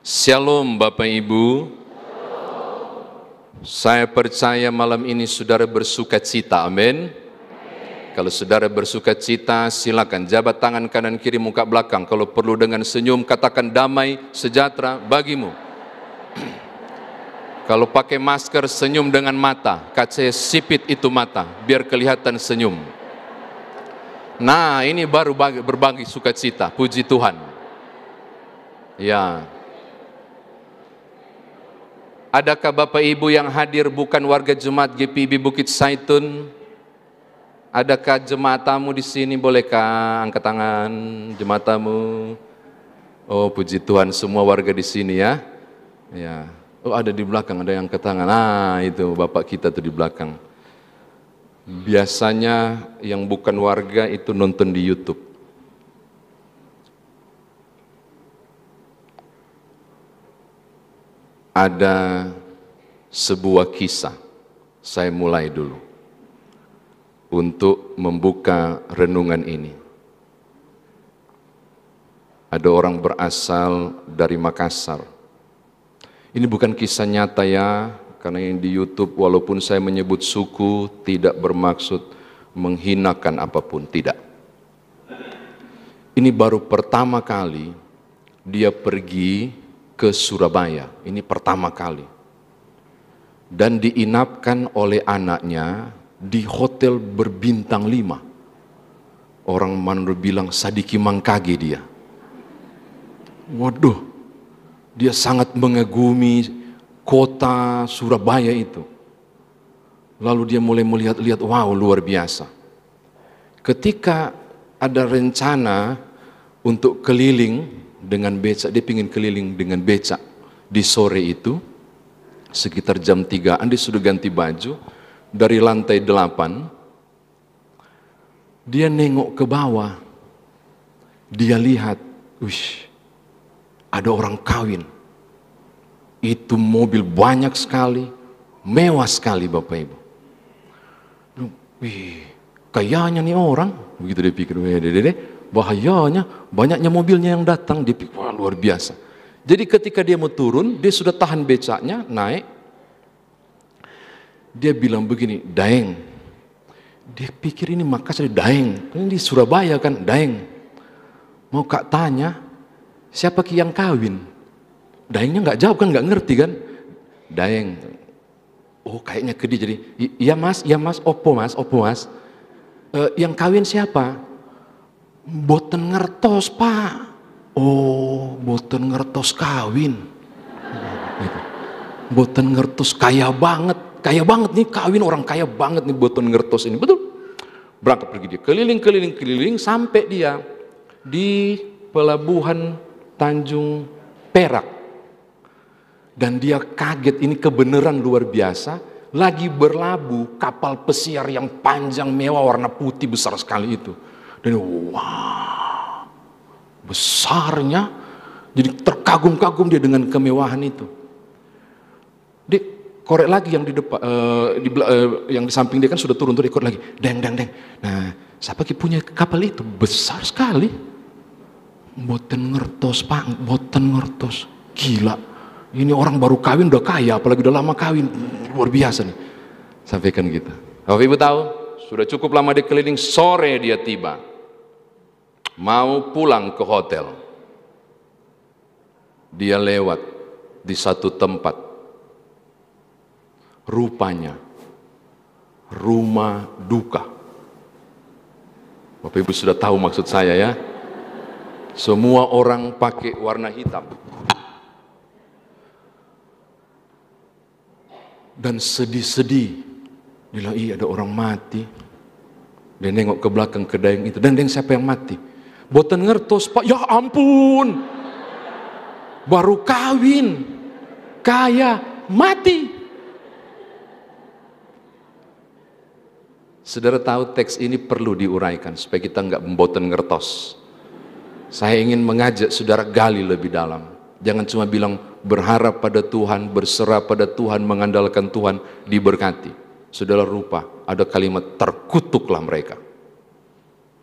Shalom Bapak Ibu. Saya percaya malam ini saudara bersuka cita, amin. Kalau saudara bersuka cita, silakan jabat tangan kanan kiri muka belakang. Kalau perlu dengan senyum katakan damai sejahtera bagimu. Kalau pakai masker senyum dengan mata, kaca sipit itu mata biar kelihatan senyum. Nah, ini baru berbagi sukacita, puji Tuhan. Ya. Adakah Bapak Ibu yang hadir bukan warga Jemaat GPIB Bukit Saitun? Adakah jemaat tamu di sini? Bolehkah angkat tangan jemaat tamu? Oh, puji Tuhan, semua warga di sini ya. Ya. Oh, ada di belakang, ada yang angkat tangan. Ah, itu Bapak kita tuh di belakang. Biasanya yang bukan warga itu nonton di YouTube. Ada sebuah kisah, saya mulai dulu untuk membuka renungan ini. Ada orang berasal dari Makassar. Ini bukan kisah nyata ya, karena yang di YouTube walaupun saya menyebut suku tidak bermaksud menghinakan apapun, tidak. Ini baru pertama kali dia pergi ke Surabaya, ini pertama kali. Dan diinapkan oleh anaknya di hotel berbintang 5. Orang Manado bilang Sadiki Mangkage dia. Waduh, dia sangat mengagumi kota Surabaya itu. Lalu dia mulai melihat-lihat, wow luar biasa. Ketika ada rencana untuk keliling dengan becak, dia ingin keliling dengan becak di sore itu, sekitar jam 3-an dia sudah ganti baju, dari lantai 8, dia nengok ke bawah, dia lihat, wish, ada orang kawin, itu mobil banyak sekali, mewah sekali Bapak Ibu. Wih, kayaknya nih orang, begitu dia pikir, bahayanya banyaknya mobilnya yang datang, dia pikir, wah luar biasa. Jadi ketika dia mau turun, dia sudah tahan becaknya, naik. Dia bilang begini, Daeng. Dia pikir ini Makassar, Daeng. Ini di Surabaya kan, Daeng. Mau kak tanya, siapa ki yang kawin? Daengnya nggak jawab kan, nggak ngerti kan? Daeng. Oh kayaknya ke dia, jadi, iya mas, opo mas. Yang kawin siapa? Boten ngertos pak. Oh boten ngertos kawin. Boten ngertos kaya banget nih kawin, orang kaya banget nih boten ngertos ini, betul. Berangkat pergi dia keliling sampai dia di pelabuhan Tanjung Perak. Dan dia kaget, ini kebenaran luar biasa, lagi berlabuh kapal pesiar yang panjang mewah warna putih besar sekali itu. Dan wah, besarnya, jadi terkagum-kagum dia dengan kemewahan itu. Dia korek lagi yang di depan, yang di samping dia kan sudah turun, dia korek lagi, deng. Nah, siapa ki punya kapal itu? Besar sekali. Boten ngertos pak, boten ngertos. Gila, ini orang baru kawin udah kaya, apalagi udah lama kawin, luar biasa nih. Sampaikan gitu. Bapak Ibu tahu, sudah cukup lama dia keliling, sore dia tiba. Mau pulang ke hotel. Dia lewat di satu tempat. Rupanya rumah duka. Bapak Ibu sudah tahu maksud saya ya. Semua orang pakai warna hitam. Dan sedih-sedih. Dia bilang, iya ada orang mati. Dia nengok ke belakang ke Daeng itu. Dan Daeng siapa yang mati? Boten ngertos pak. Ya ampun. Baru kawin. Kaya. Mati. Saudara tahu teks ini perlu diuraikan. Supaya kita nggak boten ngertos. Saya ingin mengajak saudara gali lebih dalam. Jangan cuma bilang berharap pada Tuhan, berserah pada Tuhan, mengandalkan Tuhan, diberkati. Saudara rupa, ada kalimat terkutuklah mereka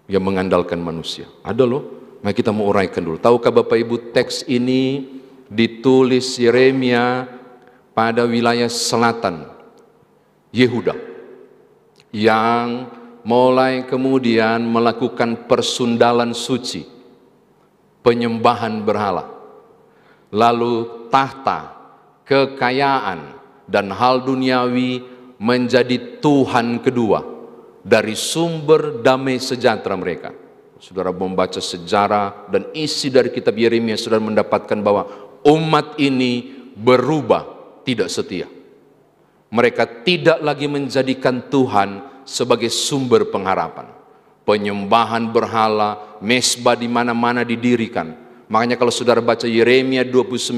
yang mengandalkan manusia. Ada loh, mari kita mau uraikan dulu. Tahukah Bapak Ibu teks ini ditulis Yeremia pada wilayah selatan Yehuda, yang mulai kemudian melakukan persundalan suci, penyembahan berhala, lalu tahta, kekayaan, dan hal duniawi menjadi Tuhan kedua dari sumber damai sejahtera mereka. Saudara membaca sejarah dan isi dari kitab Yeremia, saudara mendapatkan bahwa umat ini berubah tidak setia. Mereka tidak lagi menjadikan Tuhan sebagai sumber pengharapan. Penyembahan berhala, mesbah di mana-mana didirikan. Makanya kalau saudara baca Yeremia 29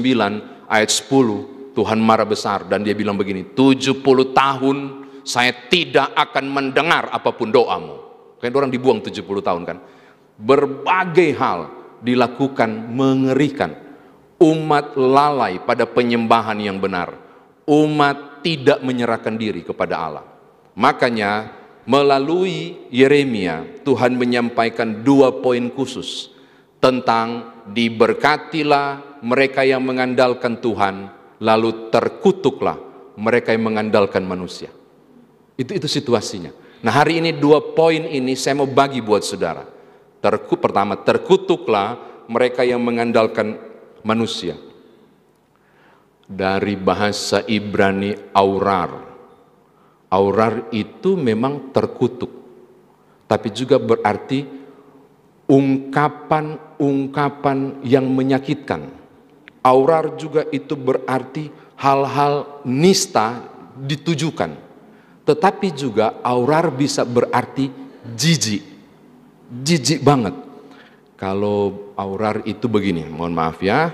ayat 10, Tuhan marah besar dan dia bilang begini, 70 tahun saya tidak akan mendengar apapun doamu. Kan orang dibuang 70 tahun kan. Berbagai hal dilakukan mengerikan. Umat lalai pada penyembahan yang benar. Umat tidak menyerahkan diri kepada Allah. Makanya melalui Yeremia Tuhan menyampaikan 2 poin khusus tentang diberkatilah mereka yang mengandalkan Tuhan, lalu terkutuklah mereka yang mengandalkan manusia. Itu situasinya. Nah, hari ini 2 poin ini saya mau bagi buat saudara. Pertama, terkutuklah mereka yang mengandalkan manusia. Dari bahasa Ibrani aurar. Aurar itu memang terkutuk, tapi juga berarti ungkapan-ungkapan yang menyakitkan. Aurar juga itu berarti hal-hal nista ditujukan. Tetapi juga aurar bisa berarti jijik. Jijik banget. Kalau aurar itu begini, mohon maaf ya,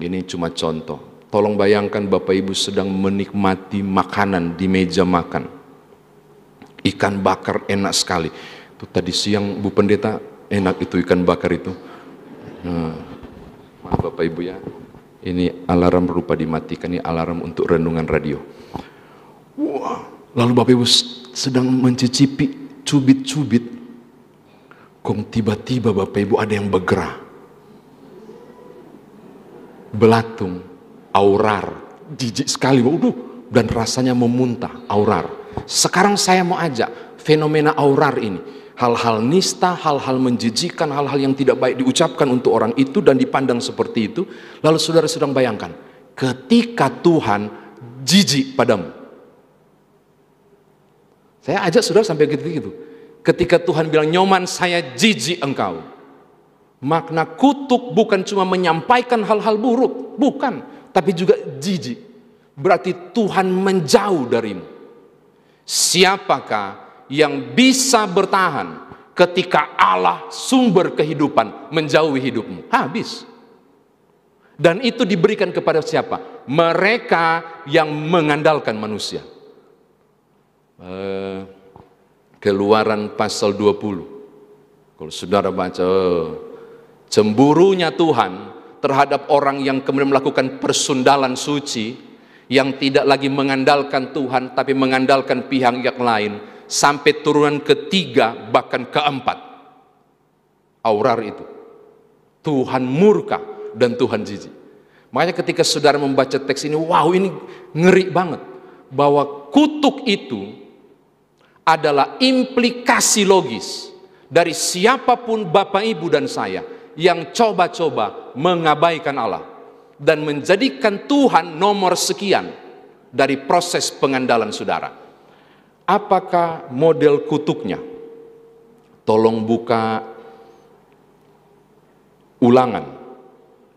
ini cuma contoh. Tolong bayangkan Bapak Ibu sedang menikmati makanan di meja makan. Ikan bakar enak sekali. Itu tadi siang Bu Pendeta, enak itu ikan bakar itu. Maaf Bapak Ibu ya, ini alarm lupa dimatikan, ini alarm untuk renungan radio. Wah, lalu Bapak Ibu sedang mencicipi cubit-cubit. Kok tiba-tiba Bapak Ibu ada yang bergerak. Belatung, aurar, jijik sekali, waduh, dan rasanya memuntah, aurar. Sekarang saya mau ajak fenomena aurar ini. Hal-hal nista, hal-hal menjijikkan, hal-hal yang tidak baik diucapkan untuk orang itu dan dipandang seperti itu. Lalu saudara sedang bayangkan, ketika Tuhan jijik padamu. Saya ajak saudara sampai gitu-gitu. Ketika Tuhan bilang, nyoman saya jijik engkau. Makna kutuk bukan cuma menyampaikan hal-hal buruk, bukan, tapi juga jijik. Berarti Tuhan menjauh darimu. Siapakah yang bisa bertahan ketika Allah sumber kehidupan menjauhi hidupmu? Habis. Dan itu diberikan kepada siapa? Mereka yang mengandalkan manusia. Keluaran pasal 20. Kalau saudara baca, cemburunya Tuhan terhadap orang yang kemudian melakukan persundalan suci, yang tidak lagi mengandalkan Tuhan tapi mengandalkan pihak yang lain, sampai turunan ketiga bahkan keempat. Aurar itu Tuhan murka dan Tuhan jijik. Makanya ketika saudara membaca teks ini, wow, ini ngeri banget, bahwa kutuk itu adalah implikasi logis dari siapapun Bapak Ibu dan saya yang coba-coba mengabaikan Allah dan menjadikan Tuhan nomor sekian dari proses pengandalan saudara. Apakah model kutuknya? Tolong buka Ulangan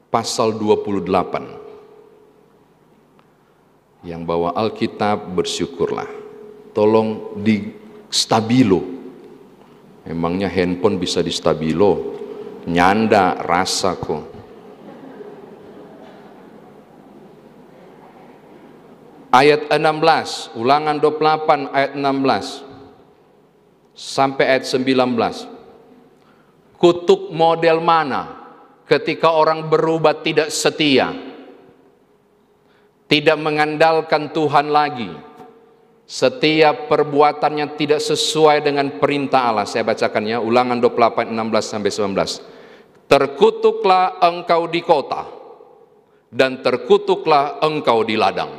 pasal 28. Yang bawa Alkitab bersyukurlah. Tolong di stabilo. Emangnya handphone bisa di stabilo? Nyanda rasa kok. Ayat 16, Ulangan 28 ayat 16 sampai ayat 19. Kutuk model mana ketika orang berubah tidak setia, tidak mengandalkan Tuhan lagi, setiap perbuatannya tidak sesuai dengan perintah Allah. Saya bacakan ya, Ulangan 28 16 sampai 19. Terkutuklah engkau di kota dan terkutuklah engkau di ladang.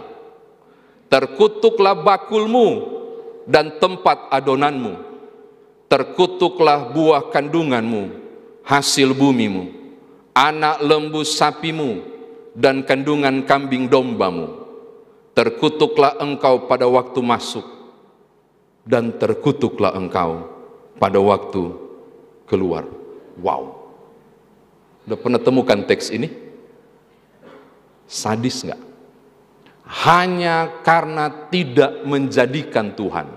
Terkutuklah bakulmu dan tempat adonanmu. Terkutuklah buah kandunganmu, hasil bumimu, anak lembu sapimu, dan kandungan kambing dombamu. Terkutuklah engkau pada waktu masuk, dan terkutuklah engkau pada waktu keluar. Wow. Udah pernah temukan teks ini? Sadis nggak? Hanya karena tidak menjadikan Tuhan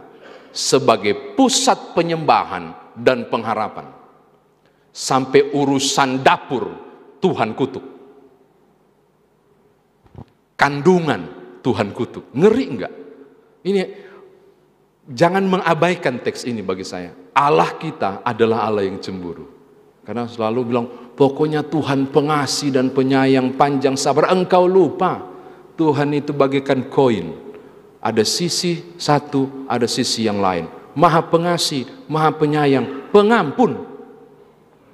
sebagai pusat penyembahan dan pengharapan, sampai urusan dapur Tuhan kutuk, kandungan Tuhan kutuk. Ngeri enggak? Ini jangan mengabaikan teks ini bagi saya. Allah kita adalah Allah yang cemburu. Karena selalu bilang, pokoknya Tuhan pengasih dan penyayang, panjang sabar. Engkau lupa, Tuhan itu bagaikan koin. Ada sisi satu, ada sisi yang lain. Maha pengasih, maha penyayang, pengampun.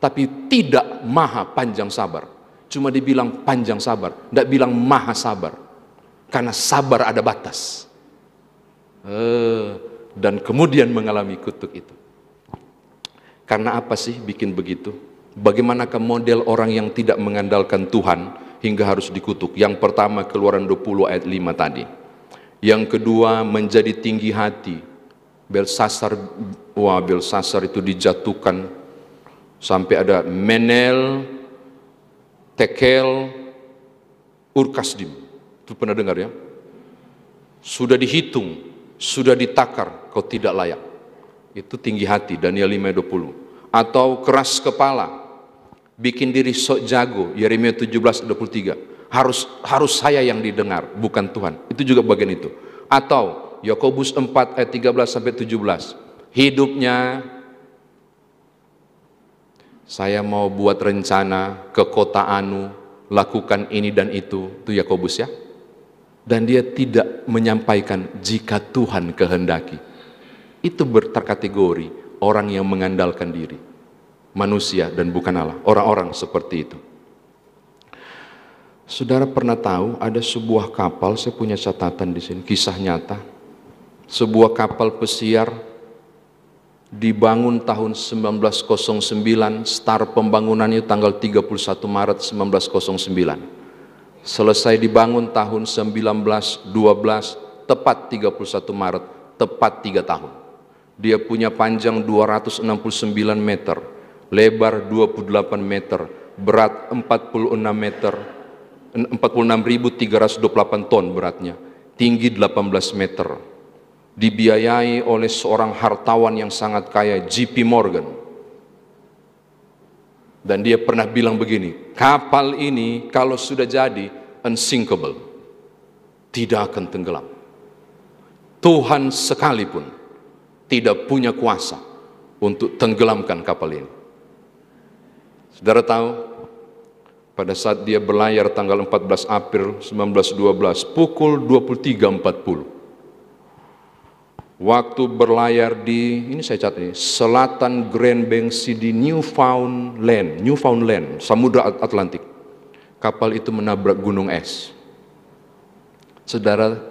Tapi tidak maha panjang sabar. Cuma dibilang panjang sabar, tidak bilang maha sabar. Karena sabar ada batas. Dan kemudian mengalami kutuk itu. Karena apa sih bikin begitu? Bagaimanakah model orang yang tidak mengandalkan Tuhan hingga harus dikutuk? Yang pertama, Keluaran 20 ayat 5 tadi. Yang kedua, menjadi tinggi hati. Belsasar itu dijatuhkan sampai ada Menel, Tekel, Urkasdim. Itu pernah dengar ya? Sudah dihitung, sudah ditakar, kau tidak layak. Itu tinggi hati, Daniel 5:20. Atau keras kepala, bikin diri sok jago, Yeremia 17:23. Harus saya yang didengar, bukan Tuhan. Itu juga bagian itu. Atau Yakobus 4 ayat 13-17. Hidupnya, saya mau buat rencana ke kota Anu, lakukan ini dan itu Yakobus ya. Dan dia tidak menyampaikan jika Tuhan kehendaki. Itu berkategori orang yang mengandalkan diri, manusia dan bukan Allah. Orang-orang seperti itu. Saudara pernah tahu ada sebuah kapal, saya punya catatan di sini, kisah nyata. Sebuah kapal pesiar dibangun tahun 1909, start pembangunannya tanggal 31 Maret 1909. Selesai dibangun tahun 1912, tepat 31 Maret, tepat 3 tahun. Dia punya panjang 269 meter, lebar 28 meter, berat 46 meter, 46.328 ton beratnya, tinggi 18 meter. Dibiayai oleh seorang hartawan yang sangat kaya, JP Morgan. Dan dia pernah bilang begini, kapal ini kalau sudah jadi unsinkable, tidak akan tenggelam. Tuhan sekalipun tidak punya kuasa untuk tenggelamkan kapal ini. Saudara tahu, pada saat dia berlayar tanggal 14 April 1912 pukul 23.40, waktu berlayar di, ini saya catat ini, selatan Grand Bank di Newfoundland, Samudra Atlantik. Kapal itu menabrak gunung es. Saudara,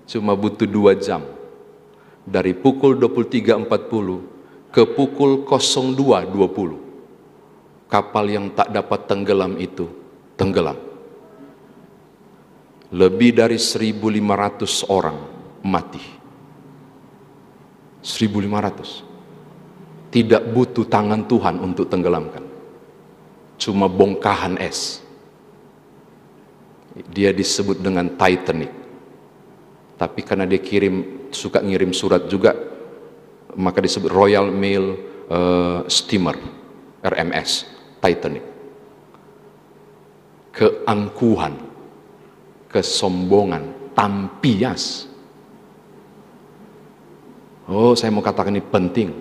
cuma butuh 2 jam. Dari pukul 23.40 ke pukul 02.20. Kapal yang tak dapat tenggelam itu tenggelam. Lebih dari 1.500 orang mati. 1.500. Tidak butuh tangan Tuhan untuk tenggelamkan. Cuma bongkahan es. Dia disebut dengan Titanic. Tapi karena dia suka ngirim surat juga, maka disebut Royal Mail Steamer, RMS, Titanic. Keangkuhan, kesombongan, tampias. Oh, saya mau katakan ini penting.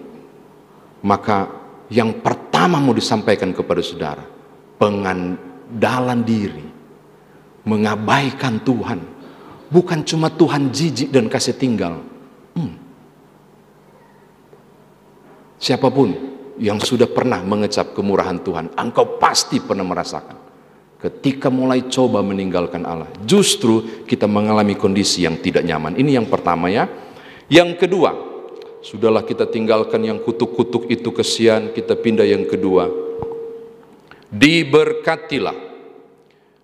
Maka yang pertama mau disampaikan kepada saudara, pengandalan diri, mengabaikan Tuhan. Bukan cuma Tuhan jijik dan kasih tinggal. Siapapun yang sudah pernah mengecap kemurahan Tuhan, engkau pasti pernah merasakan. Ketika mulai coba meninggalkan Allah, justru kita mengalami kondisi yang tidak nyaman. Ini yang pertama ya. Yang kedua, sudahlah kita tinggalkan yang kutuk-kutuk itu, kesian, kita pindah yang kedua. Diberkatilah,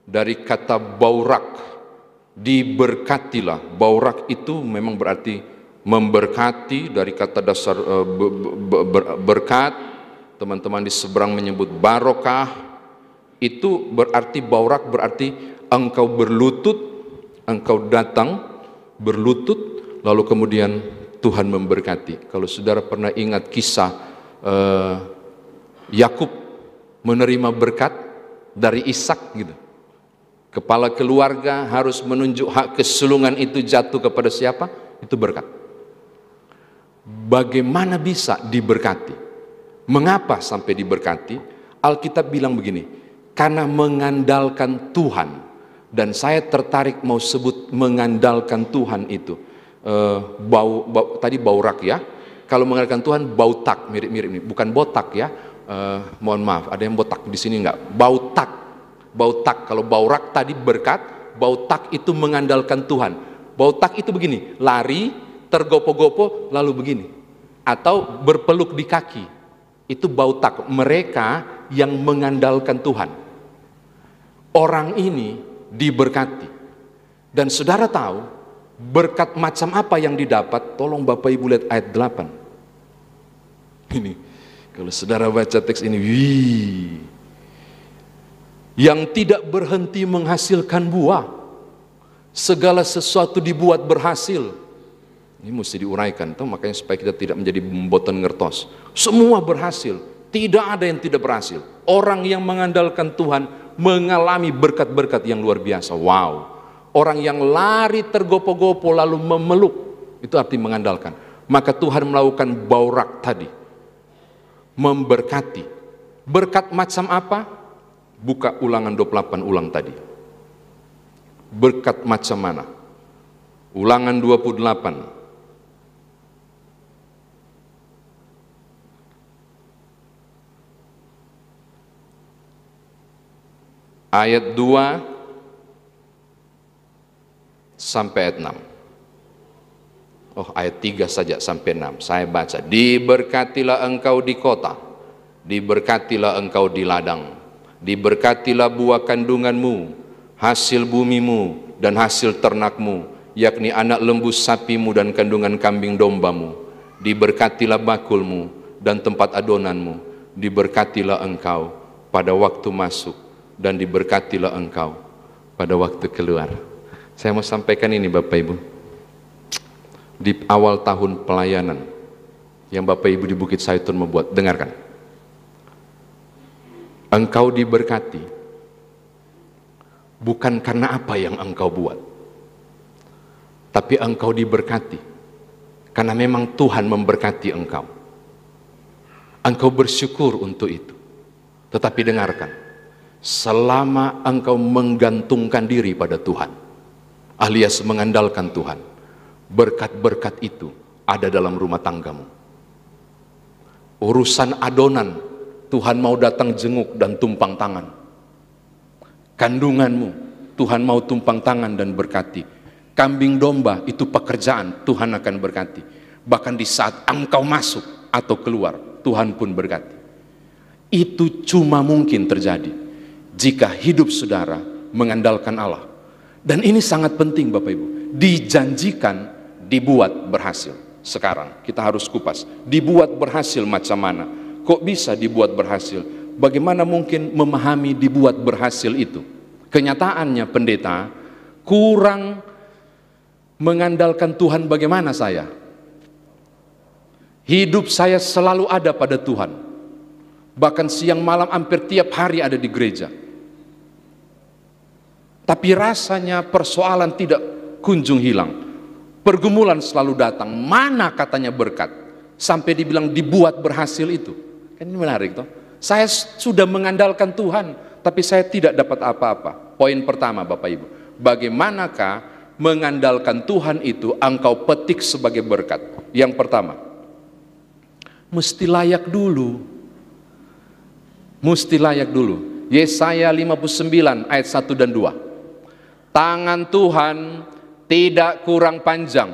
dari kata baurak. Diberkatilah, baurak itu memang berarti memberkati, dari kata dasar berkat. Teman-teman di seberang menyebut barokah. Itu berarti baurak, berarti engkau berlutut, engkau datang berlutut, lalu kemudian Tuhan memberkati. Kalau saudara pernah ingat kisah Yakub menerima berkat dari Ishak gitu. Kepala keluarga harus menunjuk hak kesulungan itu jatuh kepada siapa? Itu berkat. Bagaimana bisa diberkati? Mengapa sampai diberkati? Alkitab bilang begini, karena mengandalkan Tuhan. Dan saya tertarik mau sebut mengandalkan Tuhan itu. Tadi baurak ya. Kalau mengandalkan Tuhan, bautak, mirip-mirip nih. Bukan botak ya. Mohon maaf, ada yang botak di sini enggak? Bautak. Bautak. Kalau baurak tadi berkat, bautak itu mengandalkan Tuhan. Bautak itu begini, lari, tergopo-gopo, lalu begini. Atau berpeluk di kaki. Itu bautak. Mereka yang mengandalkan Tuhan. Orang ini diberkati. Dan saudara tahu berkat macam apa yang didapat? Tolong Bapak Ibu lihat ayat 8. Ini kalau saudara baca teks ini, yang tidak berhenti menghasilkan buah, segala sesuatu dibuat berhasil. Ini mesti diuraikan, makanya supaya kita tidak menjadi boten ngertos. Semua berhasil, tidak ada yang tidak berhasil. Orang yang mengandalkan Tuhan mengalami berkat-berkat yang luar biasa. Wow. Orang yang lari tergopo-gopo lalu memeluk, itu arti mengandalkan. Maka Tuhan melakukan baurak tadi, memberkati. Berkat macam apa? Buka Ulangan 28 ulang tadi. Berkat macam mana? Ulangan 28. Ayat 2 sampai ayat 6. Oh, ayat 3 saja sampai 6. Saya baca. Diberkatilah engkau di kota, diberkatilah engkau di ladang, diberkatilah buah kandunganmu, hasil bumimu dan hasil ternakmu, yakni anak lembu sapimu dan kandungan kambing dombamu. Diberkatilah bakulmu dan tempat adonanmu, diberkatilah engkau pada waktu masuk, dan diberkatilah engkau pada waktu keluar. Saya mau sampaikan ini Bapak Ibu. Di awal tahun pelayanan yang Bapak Ibu di Bukit Saitun membuat, dengarkan. Engkau diberkati bukan karena apa yang engkau buat, tapi engkau diberkati karena memang Tuhan memberkati engkau. Engkau bersyukur untuk itu. Tetapi dengarkan, selama engkau menggantungkan diri pada Tuhan, alias mengandalkan Tuhan, berkat-berkat itu ada dalam rumah tanggamu. Urusan adonan, Tuhan mau datang jenguk dan tumpang tangan. Kandunganmu, Tuhan mau tumpang tangan dan berkati. Kambing domba, itu pekerjaan, Tuhan akan berkati. Bahkan di saat engkau masuk atau keluar, Tuhan pun berkati. Itu cuma mungkin terjadi jika hidup saudara mengandalkan Allah. Dan ini sangat penting Bapak Ibu. Dijanjikan dibuat berhasil. Sekarang kita harus kupas. Dibuat berhasil macam mana? Kok bisa dibuat berhasil? Bagaimana mungkin memahami dibuat berhasil itu? Kenyataannya pendeta, kurang mengandalkan Tuhan. Bagaimana saya? Hidup saya selalu ada pada Tuhan. Bahkan siang malam hampir tiap hari ada di gereja. Tapi rasanya persoalan tidak kunjung hilang. Pergumulan selalu datang. Mana katanya berkat? Sampai dibilang dibuat berhasil itu. Kan ini menarik toh. Saya sudah mengandalkan Tuhan, tapi saya tidak dapat apa-apa. Poin pertama Bapak Ibu. Bagaimanakah mengandalkan Tuhan itu engkau petik sebagai berkat? Yang pertama, mesti layak dulu. Mesti layak dulu. Yesaya 59 ayat 1 dan 2. Tangan Tuhan tidak kurang panjang,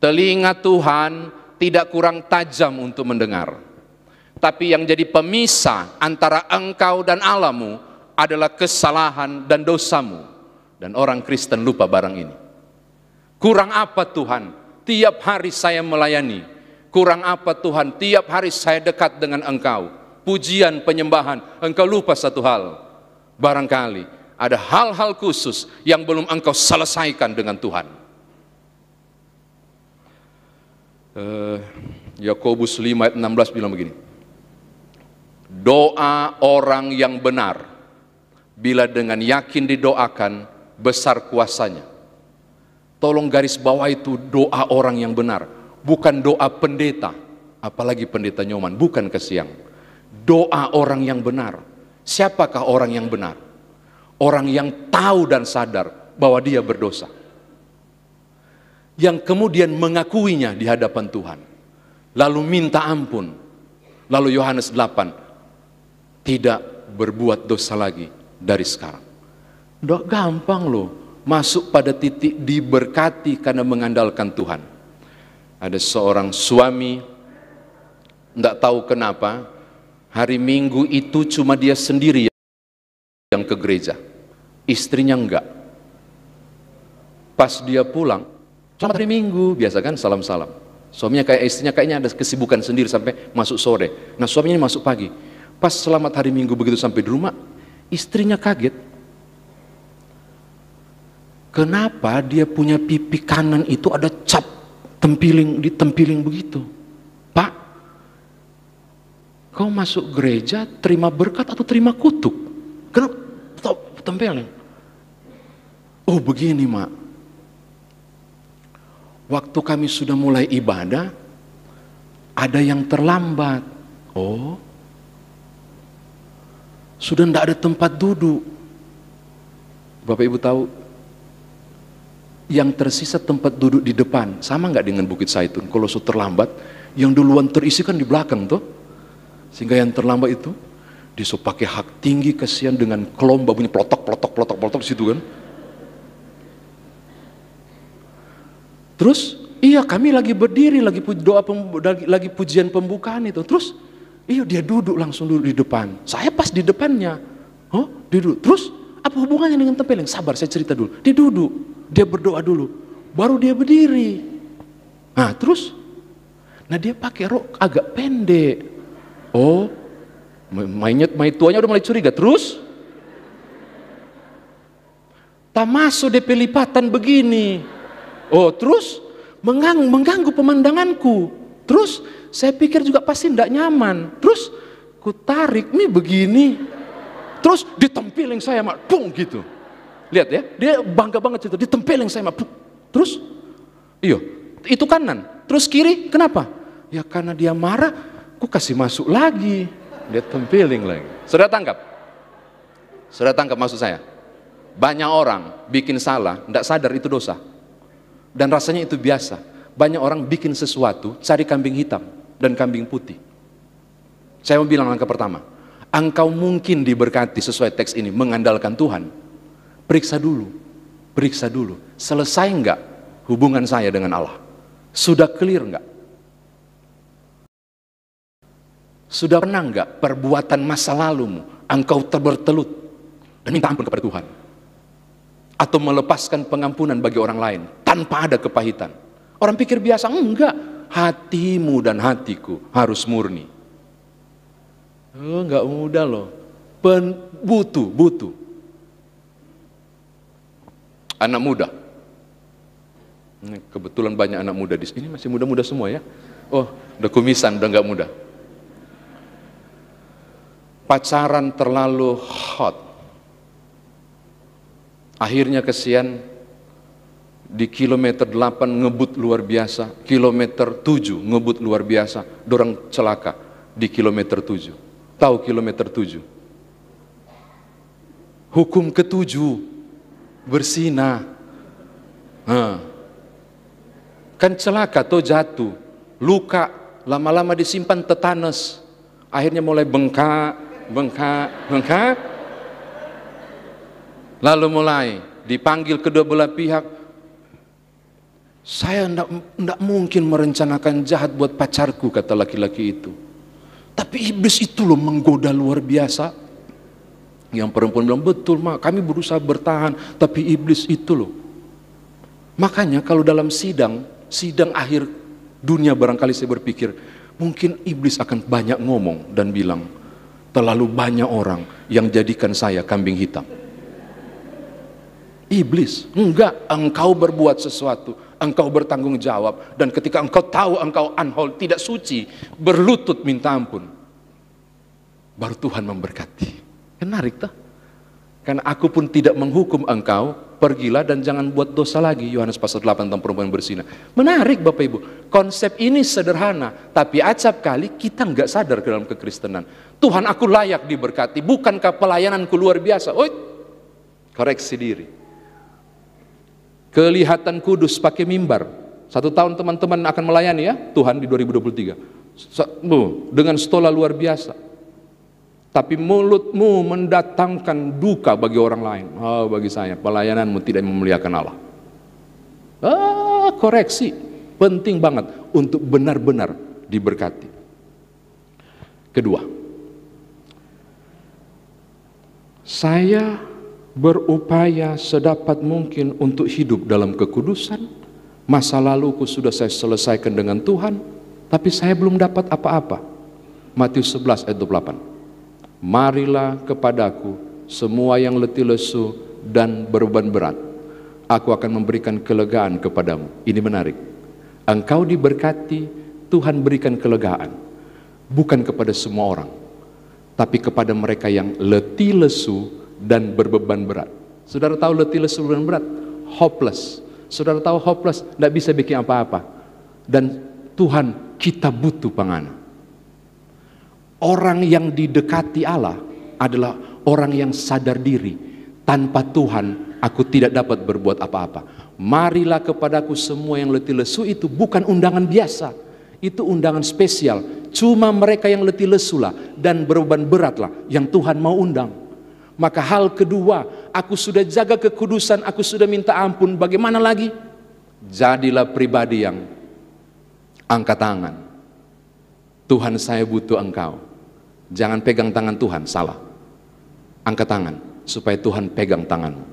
telinga Tuhan tidak kurang tajam untuk mendengar, tapi yang jadi pemisah antara engkau dan Allahmu adalah kesalahan dan dosamu. Dan orang Kristen lupa barang ini. Kurang apa Tuhan? Tiap hari saya melayani. Kurang apa Tuhan? Tiap hari saya dekat dengan Engkau. Pujian, penyembahan. Engkau lupa satu hal. Barangkali ada hal-hal khusus yang belum Engkau selesaikan dengan Tuhan. Yakobus 5 ayat 16 bilang begini. Doa orang yang benar, bila dengan yakin didoakan, besar kuasanya. Tolong garis bawah itu doa orang yang benar, bukan doa pendeta, apalagi pendeta Nyoman, bukan kesiang. Doa orang yang benar. Siapakah orang yang benar? Orang yang tahu dan sadar bahwa dia berdosa, yang kemudian mengakuinya di hadapan Tuhan, lalu minta ampun. Lalu Yohanes 8, tidak berbuat dosa lagi dari sekarang. Udah gampang loh masuk pada titik diberkati karena mengandalkan Tuhan. Ada seorang suami, tidak tahu kenapa hari Minggu itu cuma dia sendiri yang ke gereja, istrinya enggak. Pas dia pulang, selamat hari Minggu, biasa kan salam-salam. Suaminya istrinya kayaknya ada kesibukan sendiri sampai masuk sore. Nah suaminya masuk pagi. Pas selamat hari Minggu begitu sampai di rumah, istrinya kaget. Kenapa dia punya pipi kanan itu ada cap ditempiling begitu? Pak, kau masuk gereja terima berkat atau terima kutuk? Kenapa tempelin? Oh begini mak, waktu kami sudah mulai ibadah, ada yang terlambat. Oh, sudah tidak ada tempat duduk. Bapak Ibu tahu, yang tersisa tempat duduk di depan, sama nggak dengan Bukit Saitun? Kalau sudah terlambat, yang duluan terisi kan di belakang tuh, sehingga yang terlambat itu disuruh pakai hak tinggi, kasihan dengan kelomba bunyi plotok di situ kan. Terus, iya kami lagi berdiri, lagi pujian pembukaan itu. Terus, iya dia duduk langsung duduk di depan. Saya pas di depannya, oh duduk. Terus apa hubungannya dengan tempeling? Sabar, saya cerita dulu. Dia duduk. Dia berdoa dulu, baru dia berdiri. Nah terus, nah dia pakai rok agak pendek. Oh, tuanya udah mulai curiga. Terus, tak masuk DP lipatan begini. Oh terus, mengganggu pemandanganku. Terus, saya pikir juga pasti tidak nyaman. Terus, ku tarik nih begini. Terus ditempiling saya mak, pung gitu. Lihat ya, dia bangga banget itu, ditempelin saya, terus, iyo, itu kanan, terus kiri, kenapa? Ya karena dia marah, aku kasih masuk lagi, dia tempelin lagi. Sudah tangkap maksud saya? Banyak orang bikin salah, tidak sadar itu dosa, dan rasanya itu biasa. Banyak orang bikin sesuatu, cari kambing hitam dan kambing putih. Saya mau bilang langkah pertama, engkau mungkin diberkati sesuai teks ini, mengandalkan Tuhan. Periksa dulu, selesai enggak hubungan saya dengan Allah? Sudah clear enggak? Sudah pernah enggak perbuatan masa lalumu engkau bertelut dan minta ampun kepada Tuhan? Atau melepaskan pengampunan bagi orang lain tanpa ada kepahitan? Orang pikir biasa, enggak. Hatimu dan hatiku harus murni. Oh, enggak mudah loh. Butuh. Anak muda, kebetulan banyak anak muda di sini, masih muda-muda semua ya. Oh, udah kumisan, udah nggak muda. Pacaran terlalu hot, akhirnya kesian di kilometer 8 ngebut luar biasa, kilometer 7 ngebut luar biasa, dorang celaka di kilometer 7. Tahu kilometer 7? Hukum ke-7 bersinah, kan celaka atau jatuh, luka, lama-lama disimpan tetanus, akhirnya mulai bengkak, bengkak. Lalu mulai dipanggil kedua belah pihak. Saya enggak mungkin merencanakan jahat buat pacarku, kata laki-laki itu. Tapi iblis itu loh menggoda luar biasa. Yang perempuan bilang, betul mak, kami berusaha bertahan, tapi iblis itu loh. Makanya kalau dalam sidang akhir dunia barangkali saya berpikir, mungkin iblis akan banyak ngomong dan bilang, terlalu banyak orang yang jadikan saya kambing hitam. Iblis, enggak, engkau berbuat sesuatu, engkau bertanggung jawab, dan ketika engkau tahu engkau unholy, tidak suci, berlutut minta ampun, baru Tuhan memberkati. Menarik tak? Karena aku pun tidak menghukum engkau, pergilah dan jangan buat dosa lagi. Yohanes pasal 8 tentang perempuan berzina. Menarik Bapak Ibu, konsep ini sederhana, tapi acap kali kita enggak sadar ke dalam kekristenan. Tuhan, aku layak diberkati, bukankah pelayananku luar biasa? Oh, koreksi diri. Kelihatan kudus pakai mimbar. 1 tahun teman-teman akan melayani ya Tuhan di 2023. Dengan stola luar biasa. Tapi mulutmu mendatangkan duka bagi orang lain. Oh, bagi saya pelayananmu tidak memuliakan Allah. Koreksi. Penting banget untuk benar-benar diberkati. Kedua, saya berupaya sedapat mungkin untuk hidup dalam kekudusan. Masa laluku sudah saya selesaikan dengan Tuhan, tapi saya belum dapat apa-apa. Matius 11 ayat 28. Marilah kepadaku semua yang letih lesu dan beban berat, aku akan memberikan kelegaan kepadamu. Ini menarik. Engkau diberkati, Tuhan berikan kelegaan, bukan kepada semua orang, tapi kepada mereka yang letih lesu dan berbeban berat. Saudara tahu letih lesu dan berat? Hopeless. Saudara tahu hopeless, tidak bisa bikin apa-apa. Dan Tuhan, kita butuh pangana. Orang yang didekati Allah adalah orang yang sadar diri. Tanpa Tuhan, aku tidak dapat berbuat apa-apa. Marilah kepadaku semua yang letih lesu, itu bukan undangan biasa. Itu undangan spesial. Cuma mereka yang letih lesulah dan berbeban beratlah yang Tuhan mau undang. Maka hal kedua, aku sudah jaga kekudusan, aku sudah minta ampun, bagaimana lagi? Jadilah pribadi yang angkat tangan. Tuhan, saya butuh engkau. Jangan pegang tangan Tuhan, salah. Angkat tangan, supaya Tuhan pegang tanganmu.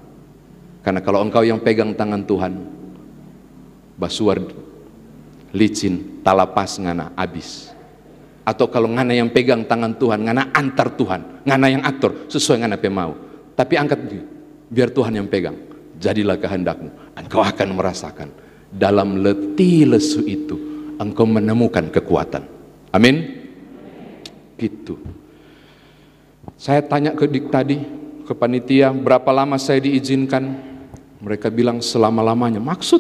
Karena kalau engkau yang pegang tangan Tuhan, basuar, licin, talapas ngana, habis. Atau kalau ngana yang pegang tangan Tuhan, ngana antar Tuhan, ngana yang atur sesuai ngana mau. Tapi angkat dia, biar Tuhan yang pegang. Jadilah kehendakmu, engkau akan merasakan dalam letih lesu itu engkau menemukan kekuatan. Amin. Gitu. Saya tanya ke panitia, berapa lama saya diizinkan? Mereka bilang selama-lamanya. Maksud?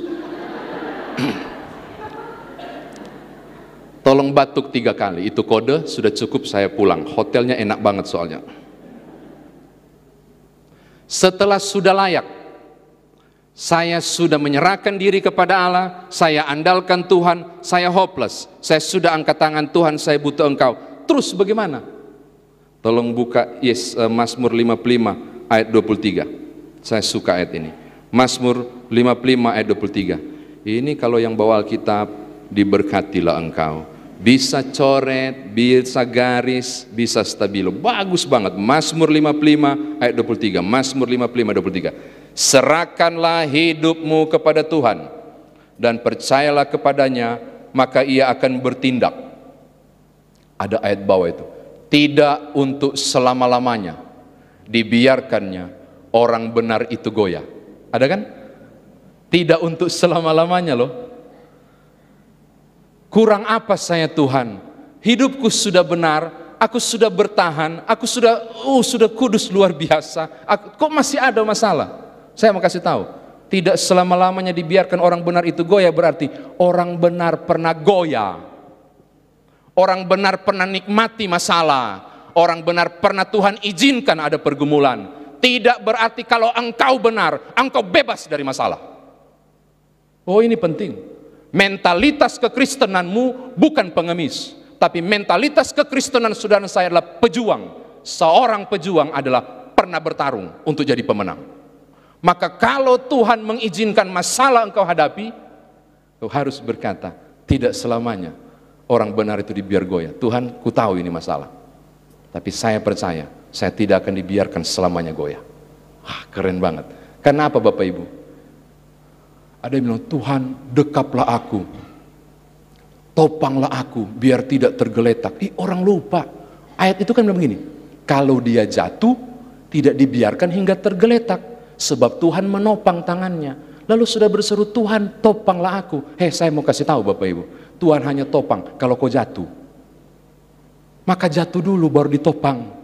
Tolong batuk 3 kali, itu kode, sudah cukup, saya pulang. Hotelnya enak banget soalnya. Setelah sudah layak, saya sudah menyerahkan diri kepada Allah, saya andalkan Tuhan, saya hopeless, saya sudah angkat tangan, Tuhan saya butuh engkau. Terus bagaimana? Tolong buka Mazmur 55 ayat 23. Saya suka ayat ini. Mazmur 55 ayat 23. Ini kalau yang bawa Alkitab, diberkatilah engkau. Bisa coret, bisa garis, bisa stabilo. Bagus banget. Mazmur 55 ayat 23. Mazmur 55 ayat 23. Serahkanlah hidupmu kepada Tuhan dan percayalah kepadanya, maka ia akan bertindak. Ada ayat bawah itu. Tidak untuk selama-lamanya dibiarkannya orang benar itu goyah. Ada kan? Tidak untuk selama-lamanya loh. Kurang apa saya Tuhan? Hidupku sudah benar, aku sudah bertahan, aku sudah kudus luar biasa. Kok masih ada masalah? Saya mau kasih tahu, tidak selama-lamanya dibiarkan orang benar itu goyah, berarti orang benar pernah goyah. Orang benar pernah nikmati masalah. Orang benar pernah Tuhan izinkan ada pergumulan. Tidak berarti kalau engkau benar, engkau bebas dari masalah. Oh, ini penting. Mentalitas kekristenanmu bukan pengemis, tapi mentalitas kekristenan saudara saya adalah pejuang. seorang pejuang adalah pernah bertarung untuk jadi pemenang. Maka kalau Tuhan mengizinkan masalah engkau hadapi, kau harus berkata, tidak selamanya orang benar itu dibiar goyah. Tuhan, ku tahu ini masalah, tapi saya percaya, saya tidak akan dibiarkan selamanya goyah. Keren banget. Kenapa Bapak Ibu? Ada yang bilang, Tuhan dekaplah aku, topanglah aku, biar tidak tergeletak. Orang lupa. Ayat itu kan bilang begini, kalau dia jatuh, tidak dibiarkan hingga tergeletak, sebab Tuhan menopang tangannya. Lalu sudah berseru, Tuhan topanglah aku. Saya mau kasih tahu Bapak Ibu, Tuhan hanya topang kalau kau jatuh. Maka jatuh dulu baru ditopang.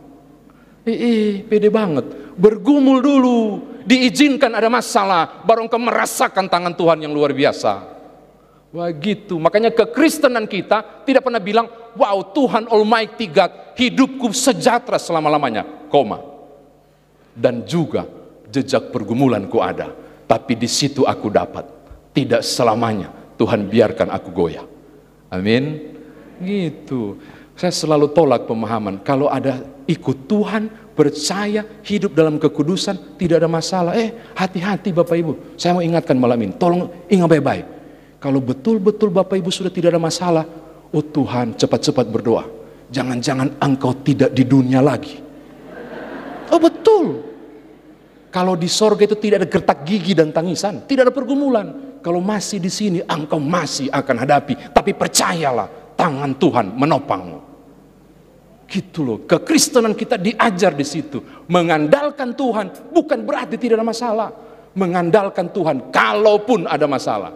Pede banget. Bergumul dulu, diizinkan ada masalah, baru engkau merasakan tangan Tuhan yang luar biasa. Wah gitu, makanya kekristenan kita tidak pernah bilang, wow Tuhan Almighty God, hidupku sejahtera selama-lamanya, koma. Dan juga jejak pergumulanku ada, tapi di situ aku dapat. Tidak selamanya Tuhan biarkan aku goyah. Amin. Gitu. Saya selalu tolak pemahaman kalau ada ikut Tuhan, percaya, hidup dalam kekudusan, tidak ada masalah. Hati-hati Bapak Ibu. Saya mau ingatkan malam ini, tolong ingat baik-baik. Kalau betul-betul Bapak Ibu sudah tidak ada masalah, oh Tuhan cepat-cepat berdoa. Jangan-jangan engkau tidak di dunia lagi. Oh betul. Kalau di sorga itu tidak ada gertak gigi dan tangisan, tidak ada pergumulan. Kalau masih di sini, engkau masih akan hadapi. Tapi percayalah, tangan Tuhan menopangmu. Gitu loh, kekristenan kita diajar di situ. Mengandalkan Tuhan bukan berarti tidak ada masalah. Mengandalkan Tuhan, kalaupun ada masalah,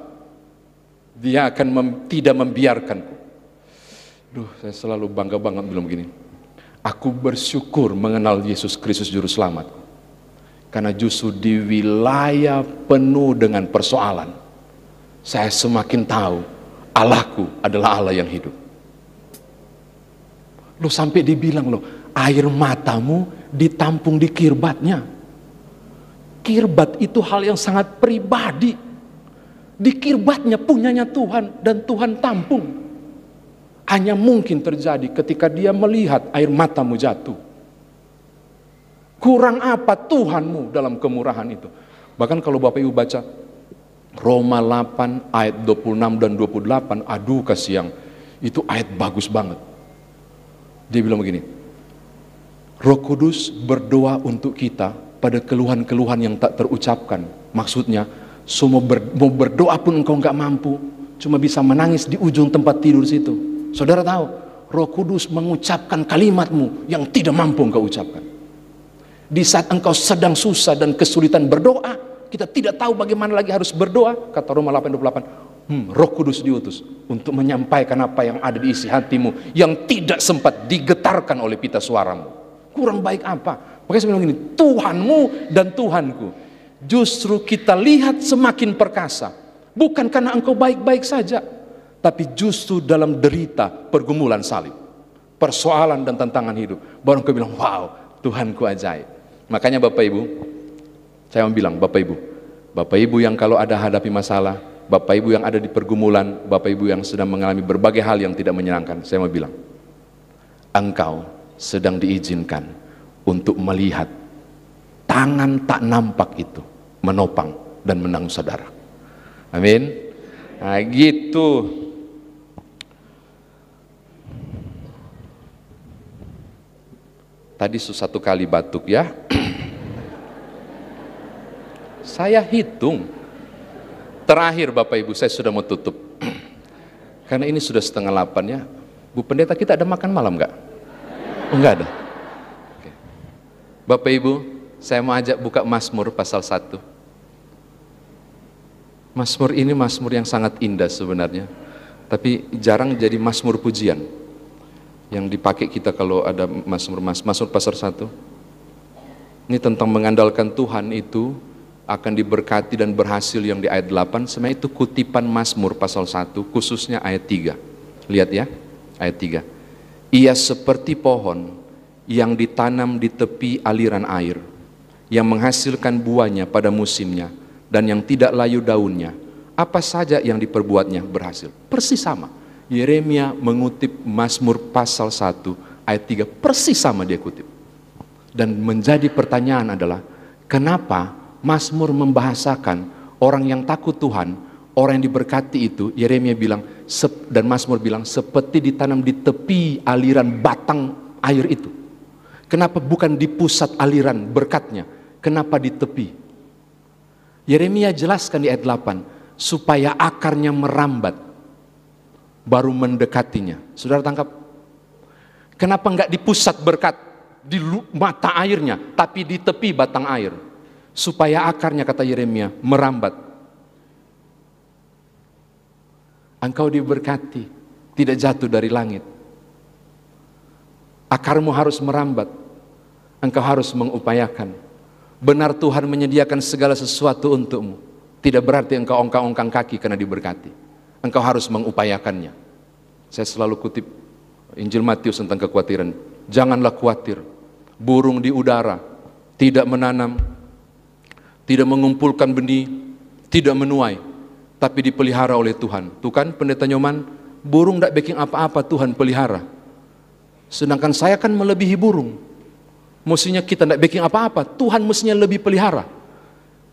Dia akan tidak membiarkanku. Saya selalu bangga banget bilang begini. Aku bersyukur mengenal Yesus Kristus Juru Selamat. Karena justru di wilayah penuh dengan persoalan, saya semakin tahu Allahku adalah Allah yang hidup. Sampai dibilang air matamu ditampung di kirbatnya. Kirbat itu hal yang sangat pribadi. Di kirbatnya punyanya Tuhan dan Tuhan tampung. Hanya mungkin terjadi ketika Dia melihat air matamu jatuh. Kurang apa Tuhanmu dalam kemurahan itu? Bahkan kalau Bapak Ibu baca Roma 8 ayat 26 dan 28, aduh kasihan, itu ayat bagus banget. Dia bilang begini, Roh Kudus berdoa untuk kita pada keluhan-keluhan yang tak terucapkan. Maksudnya, mau berdoa pun engkau nggak mampu, cuma bisa menangis di ujung tempat tidur situ. Saudara tahu, Roh Kudus mengucapkan kalimatmu yang tidak mampu engkau ucapkan. Di saat engkau sedang susah dan kesulitan berdoa, kita tidak tahu bagaimana lagi harus berdoa, kata Roma 8:28, Roh Kudus diutus untuk menyampaikan apa yang ada di isi hatimu yang tidak sempat digetarkan oleh pita suaramu. Kurang baik apa? Makanya saya bilang gini, Tuhanmu dan Tuhanku. Justru kita lihat semakin perkasa, bukan karena engkau baik-baik saja, tapi justru dalam derita pergumulan salib, persoalan dan tantangan hidup, baru engkau bilang, wow, Tuhanku ajaib. Makanya Bapak Ibu, saya mau bilang, Bapak Ibu yang kalau ada hadapi masalah, Bapak Ibu yang ada di pergumulan, Bapak Ibu yang sedang mengalami berbagai hal yang tidak menyenangkan, saya mau bilang, engkau sedang diizinkan untuk melihat tangan tak nampak itu menopang dan menanggung saudara. Amin. Nah gitu. Tadi satu kali batuk ya. Saya hitung. Terakhir Bapak Ibu, saya sudah mau tutup. Karena ini sudah 7:30 ya. Bu Pendeta, kita ada makan malam nggak? Oh, nggak ada. Oke. Bapak Ibu, saya mau ajak buka Mazmur pasal 1. Mazmur ini mazmur yang sangat indah sebenarnya. Tapi jarang jadi mazmur pujian yang dipakai kita kalau ada Mazmur pasal 1. Ini tentang mengandalkan Tuhan itu akan diberkati dan berhasil yang di ayat 8. Sebenarnya itu kutipan Mazmur pasal 1, khususnya ayat 3. Lihat ya, ayat 3. Ia seperti pohon yang ditanam di tepi aliran air, yang menghasilkan buahnya pada musimnya, dan yang tidak layu daunnya. Apa saja yang diperbuatnya berhasil. Persis sama. Yeremia mengutip Mazmur pasal 1 ayat 3, persis sama dia kutip. Dan menjadi pertanyaan adalah, kenapa Mazmur membahasakan orang yang takut Tuhan, orang yang diberkati itu, Yeremia bilang, dan Mazmur bilang, seperti ditanam di tepi aliran batang air itu. Kenapa bukan di pusat aliran berkatnya? Kenapa di tepi? Yeremia jelaskan di ayat 8, supaya akarnya merambat, baru mendekatinya. Saudara tangkap? Kenapa enggak di pusat berkat? Di mata airnya, tapi di tepi batang air, supaya akarnya, kata Yeremia, merambat. Engkau diberkati, tidak jatuh dari langit. Akarmu harus merambat, engkau harus mengupayakan. Benar Tuhan menyediakan segala sesuatu untukmu, tidak berarti engkau ongkang-ongkang kaki karena diberkati. Engkau harus mengupayakannya. Saya selalu kutip Injil Matius tentang kekhawatiran. Janganlah khawatir, burung di udara tidak menanam, tidak mengumpulkan benih, tidak menuai, tapi dipelihara oleh Tuhan. Tuh kan Pendeta Nyoman, burung tidak bikin apa-apa, Tuhan pelihara. Sedangkan saya kan melebihi burung. Mestinya kita tidak bikin apa-apa, Tuhan mestinya lebih pelihara.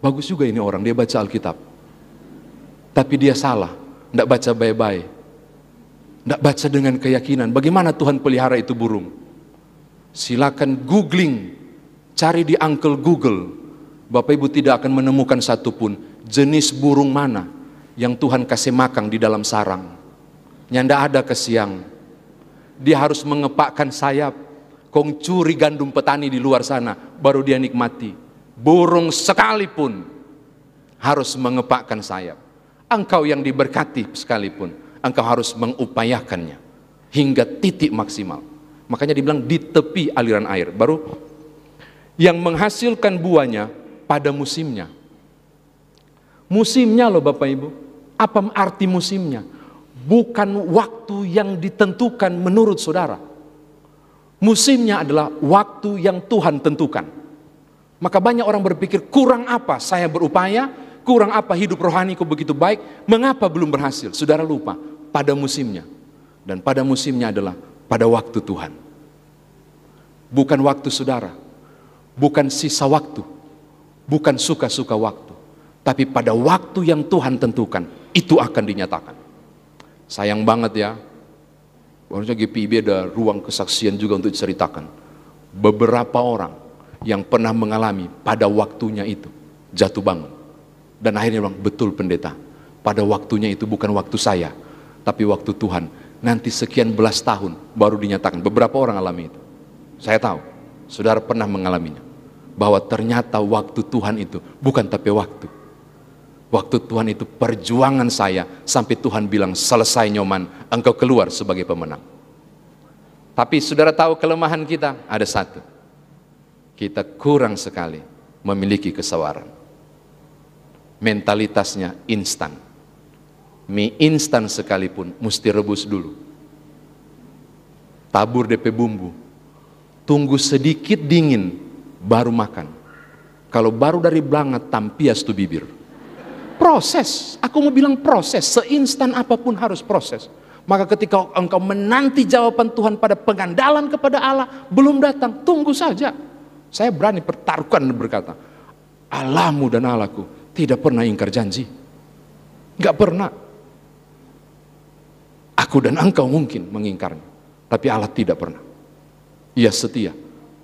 Bagus juga ini orang, dia baca Alkitab. Tapi dia salah, tidak baca baik-baik. Tidak baca dengan keyakinan. Bagaimana Tuhan pelihara itu burung? Silakan googling, cari di Uncle Google. Bapak Ibu tidak akan menemukan satupun jenis burung mana yang Tuhan kasih makan di dalam sarang. Yang tidak ada ke siang. Dia harus mengepakkan sayap. Kong curi gandum petani di luar sana, baru dia nikmati. Burung sekalipun harus mengepakkan sayap. Engkau yang diberkati sekalipun, engkau harus mengupayakannya hingga titik maksimal. Makanya dibilang di tepi aliran air, baru yang menghasilkan buahnya pada musimnya. Musimnya loh Bapak Ibu. Apa arti musimnya? Bukan waktu yang ditentukan menurut saudara. Musimnya adalah waktu yang Tuhan tentukan. Maka banyak orang berpikir, kurang apa saya berupaya, kurang apa hidup rohaniku begitu baik, mengapa belum berhasil? Saudara lupa, pada musimnya. Dan pada musimnya adalah pada waktu Tuhan. Bukan waktu saudara, bukan sisa waktu, bukan suka-suka waktu, tapi pada waktu yang Tuhan tentukan, itu akan dinyatakan. Sayang banget ya, harusnya GPIB ada ruang kesaksian juga untuk diceritakan. Beberapa orang yang pernah mengalami pada waktunya itu jatuh bangun. Dan akhirnya bilang, betul pendeta, pada waktunya itu bukan waktu saya, tapi waktu Tuhan. Nanti sekian belas tahun baru dinyatakan. Beberapa orang alami itu. Saya tahu, saudara pernah mengalaminya. Bahwa ternyata waktu Tuhan itu bukan tapi waktu. Waktu Tuhan itu perjuangan saya sampai Tuhan bilang, selesai Nyoman, engkau keluar sebagai pemenang. Tapi saudara tahu kelemahan kita? Ada satu. Kita kurang sekali memiliki kesabaran. Mentalitasnya instan. Mie instan sekalipun mesti rebus dulu. Tabur DP bumbu. Tunggu sedikit dingin baru makan. Kalau baru dari belangat tampias tuh bibir. Proses, aku mau bilang proses. Seinstan apapun harus proses. Maka ketika engkau menanti jawaban Tuhan pada pengandalan kepada Allah belum datang, tunggu saja. Saya berani pertaruhkan dan berkata, Allahmu dan Allahku tidak pernah ingkar janji. Enggak pernah. Aku dan engkau mungkin mengingkarnya, tapi Allah tidak pernah. Ia setia.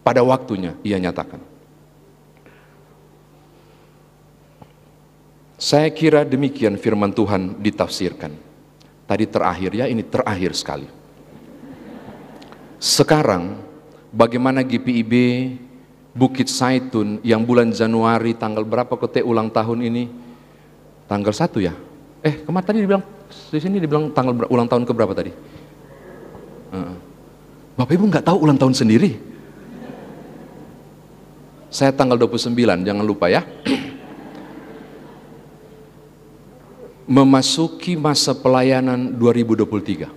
Pada waktunya ia nyatakan. Saya kira demikian firman Tuhan ditafsirkan. Tadi terakhir ya, ini terakhir sekali. Sekarang bagaimana GPIB Bukit Saitun yang bulan Januari tanggal berapa kote ulang tahun ini? Tanggal 1 ya? Kemarin tadi dibilang, di sini dibilang tanggal ulang tahun ke berapa tadi? Bapak Ibu nggak tahu ulang tahun sendiri? Saya tanggal 29, jangan lupa ya. Memasuki masa pelayanan 2023.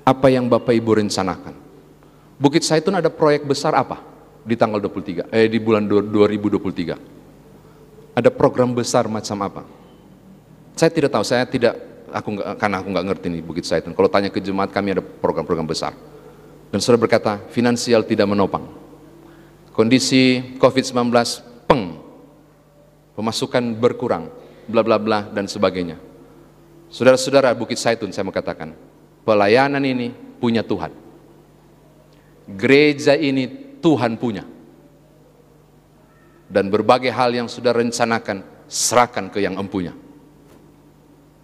Apa yang Bapak Ibu rencanakan? Bukit Saitun ada proyek besar apa di tanggal 23? Di bulan 2023. Ada program besar macam apa? Saya tidak tahu, karena aku nggak ngerti nih Bukit Saitun. Kalau tanya ke jemaat kami ada program-program besar. Dan saudara berkata, finansial tidak menopang. kondisi COVID-19, pemasukan berkurang, bla bla bla dan sebagainya. Saudara-saudara Bukit Zaitun, saya mau katakan, pelayanan ini punya Tuhan. Gereja ini Tuhan punya. Dan berbagai hal yang sudah rencanakan, serahkan ke yang empunya.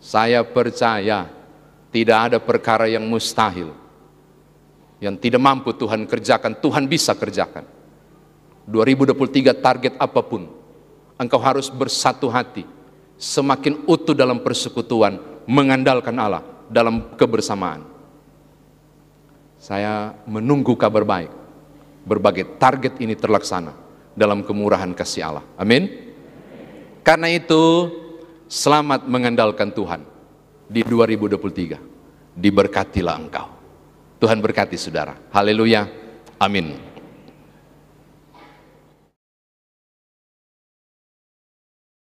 Saya percaya tidak ada perkara yang mustahil, yang tidak mampu Tuhan kerjakan, Tuhan bisa kerjakan. 2023 target apapun, engkau harus bersatu hati, semakin utuh dalam persekutuan, mengandalkan Allah dalam kebersamaan. Saya menunggu kabar baik, berbagai target ini terlaksana dalam kemurahan kasih Allah. Amin. Karena itu, selamat mengandalkan Tuhan di 2023. Diberkatilah engkau. Tuhan berkati saudara. Haleluya. Amin.